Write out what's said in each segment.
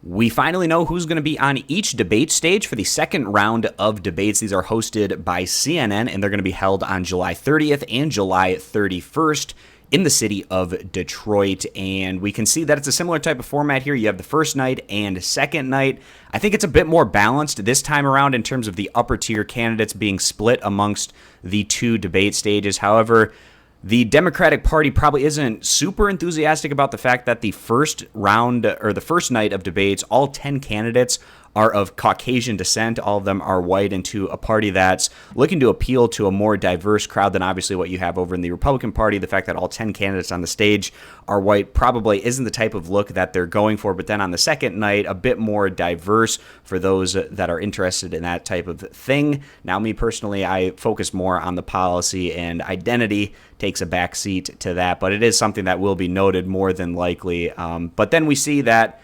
We finally know who's going to be on each debate stage for the second round of debates. These are hosted by CNN, and they're going to be held on July 30th and July 31st in the city of Detroit. And we can see that it's a similar type of format here. You have the first night and second night. I think it's a bit more balanced this time around in terms of the upper tier candidates being split amongst the two debate stages. However, the Democratic Party probably isn't super enthusiastic about the fact that the first round or the first night of debates, all 10 candidates are of Caucasian descent. All of them are white, into a party that's looking to appeal to a more diverse crowd than obviously what you have over in the Republican Party. The fact that all 10 candidates on the stage are white probably isn't the type of look that they're going for. But then on the second night, a bit more diverse for those that are interested in that type of thing. Now, me personally, I focus more on the policy, and identity takes a backseat to that. But it is something that will be noted more than likely. But then we see that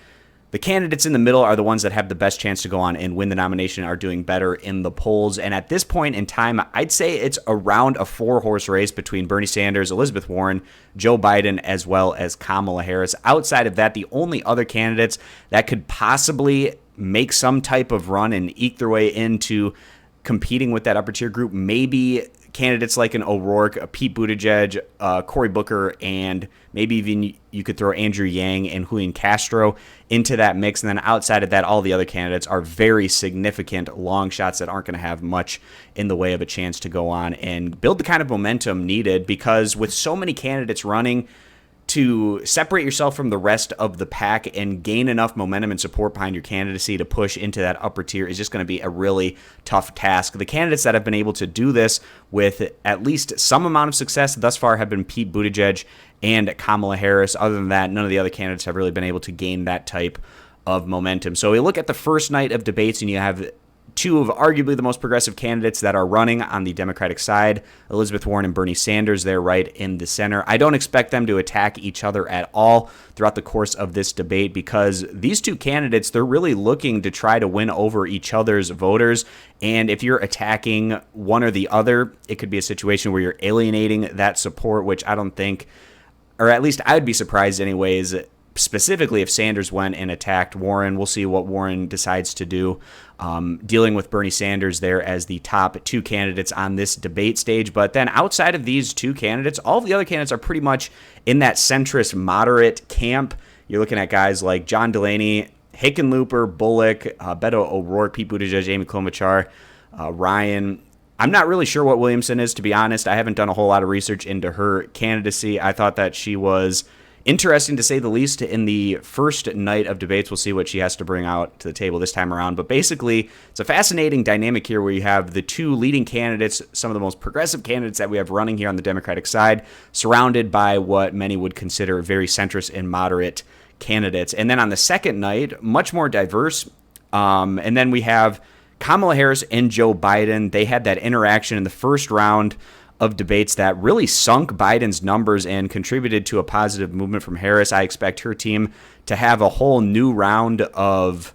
the candidates in the middle are the ones that have the best chance to go on and win the nomination, are doing better in the polls. And at this point in time, I'd say it's around a four-horse race between Bernie Sanders, Elizabeth Warren, Joe Biden, as well as Kamala Harris. Outside of that, the only other candidates that could possibly make some type of run and eke their way into competing with that upper tier group, maybe candidates like an O'Rourke, a Pete Buttigieg, Cory Booker, and maybe even you could throw Andrew Yang and Julian Castro into that mix. And then outside of that, all the other candidates are very significant long shots that aren't going to have much in the way of a chance to go on and build the kind of momentum needed, because with so many candidates running, to separate yourself from the rest of the pack and gain enough momentum and support behind your candidacy to push into that upper tier is just going to be a really tough task. The candidates that have been able to do this with at least some amount of success thus far have been Pete Buttigieg and Kamala Harris. Other than that, none of the other candidates have really been able to gain that type of momentum. So we look at the first night of debates, and you have two of arguably the most progressive candidates that are running on the Democratic side, Elizabeth Warren and Bernie Sanders. They're right in the center. I don't expect them to attack each other at all throughout the course of this debate, because these two candidates, they're really looking to try to win over each other's voters. And if you're attacking one or the other, it could be a situation where you're alienating that support, which I don't think, or at least I would be surprised anyways, specifically if Sanders went and attacked Warren. We'll see what Warren decides to do, dealing with Bernie Sanders there as the top two candidates on this debate stage. But then outside of these two candidates, all of the other candidates are pretty much in that centrist moderate camp. You're looking at guys like John Delaney, Hickenlooper, Bullock, Beto O'Rourke, Pete Buttigieg, Amy Klobuchar, Ryan. I'm not really sure what Williamson is, to be honest. I haven't done a whole lot of research into her candidacy. I thought that she was interesting, to say the least, in the first night of debates. We'll see what she has to bring out to the table this time around. But basically, it's a fascinating dynamic here where you have the two leading candidates, some of the most progressive candidates that we have running here on the Democratic side, surrounded by what many would consider very centrist and moderate candidates. And then on the second night, much more diverse. And then we have Kamala Harris and Joe Biden. They had that interaction in the first round of debates that really sunk Biden's numbers and contributed to a positive movement from Harris. I expect her team to have a whole new round of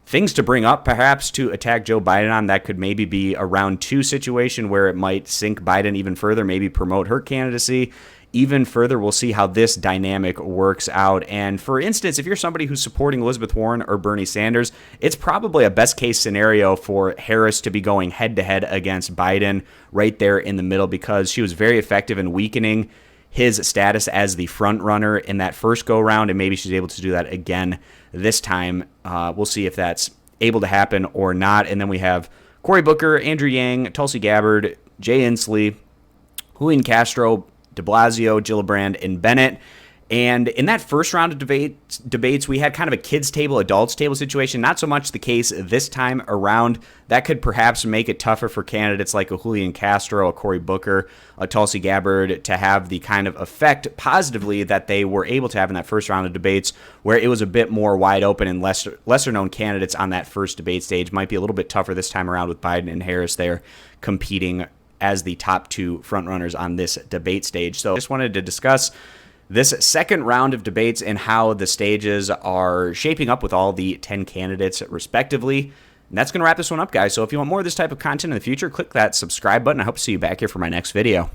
things to bring up, perhaps, to attack Joe Biden on. That could maybe be a round two situation where it might sink Biden even further, maybe promote her candidacy even further. We'll see how this dynamic works out. And for instance, if you're somebody who's supporting Elizabeth Warren or Bernie Sanders, it's probably a best case scenario for Harris to be going head to head against Biden right there in the middle, because she was very effective in weakening his status as the front runner in that first go round. And maybe she's able to do that again this time. We'll see if that's able to happen or not. And then we have Cory Booker, Andrew Yang, Tulsi Gabbard, Jay Inslee, Julian Castro, de Blasio, Gillibrand, and Bennett. And in that first round of debates, we had kind of a kids table, adults table situation. Not so much the case this time around. That could perhaps make it tougher for candidates like a Julian Castro, a Cory Booker, a Tulsi Gabbard to have the kind of effect positively that they were able to have in that first round of debates, where it was a bit more wide open and lesser known candidates on that first debate stage. Might be a little bit tougher this time around with Biden and Harris there competing as the top two frontrunners on this debate stage. So I just wanted to discuss this second round of debates and how the stages are shaping up with all the 10 candidates respectively. And that's going to wrap this one up, guys. So if you want more of this type of content in the future, click that subscribe button. I hope to see you back here for my next video.